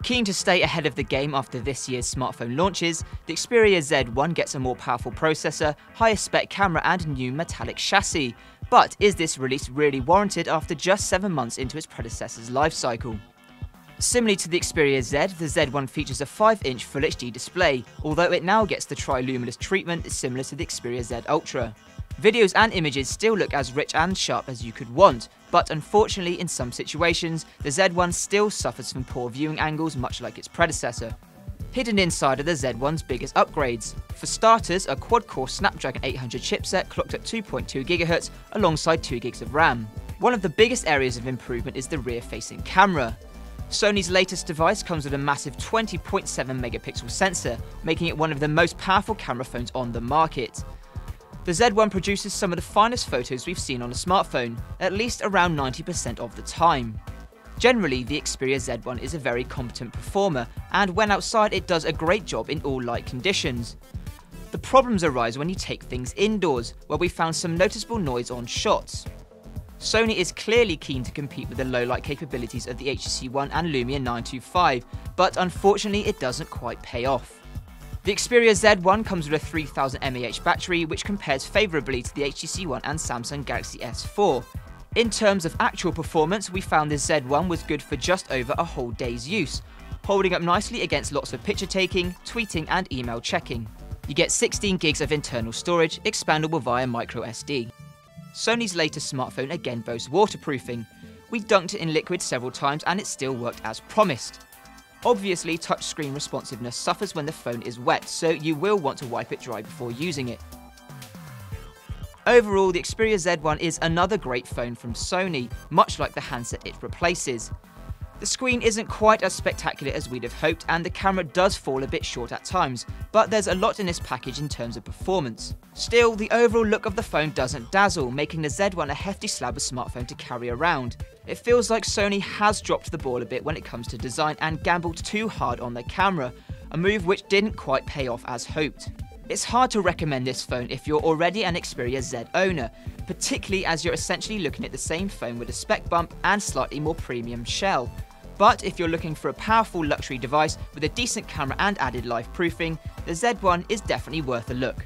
Keen to stay ahead of the game after this year's smartphone launches, the Xperia Z1 gets a more powerful processor, higher spec camera and new metallic chassis. But is this release really warranted after just 7 months into its predecessor's life cycle? Similarly to the Xperia Z, the Z1 features a 5-inch Full HD display, although it now gets the tri-luminous treatment similar to the Xperia Z Ultra. Videos and images still look as rich and sharp as you could want, but unfortunately in some situations, the Z1 still suffers from poor viewing angles much like its predecessor. Hidden inside are the Z1's biggest upgrades. For starters, a quad-core Snapdragon 800 chipset clocked at 2.2 GHz alongside 2 GB of RAM. One of the biggest areas of improvement is the rear-facing camera. Sony's latest device comes with a massive 20.7 megapixel sensor, making it one of the most powerful camera phones on the market. The Z1 produces some of the finest photos we've seen on a smartphone, at least around 90% of the time. Generally, the Xperia Z1 is a very competent performer, and when outside it does a great job in all light conditions. The problems arise when you take things indoors, where we found some noticeable noise on shots. Sony is clearly keen to compete with the low light capabilities of the HTC One and Lumia 925, but unfortunately it doesn't quite pay off. The Xperia Z1 comes with a 3000 mAh battery, which compares favourably to the HTC One and Samsung Galaxy S4. In terms of actual performance, we found the Z1 was good for just over a whole day's use, holding up nicely against lots of picture taking, tweeting and email checking. You get 16 gigs of internal storage, expandable via microSD. Sony's latest smartphone again boasts waterproofing. We dunked it in liquid several times and it still worked as promised. Obviously, touchscreen responsiveness suffers when the phone is wet, so you will want to wipe it dry before using it. Overall, the Xperia Z1 is another great phone from Sony, much like the handset it replaces. The screen isn't quite as spectacular as we'd have hoped, and the camera does fall a bit short at times, but there's a lot in this package in terms of performance. Still, the overall look of the phone doesn't dazzle, making the Z1 a hefty slab of smartphone to carry around. It feels like Sony has dropped the ball a bit when it comes to design and gambled too hard on their camera, a move which didn't quite pay off as hoped. It's hard to recommend this phone if you're already an Xperia Z owner, particularly as you're essentially looking at the same phone with a spec bump and slightly more premium shell. But if you're looking for a powerful luxury device with a decent camera and added life proofing, the Z1 is definitely worth a look.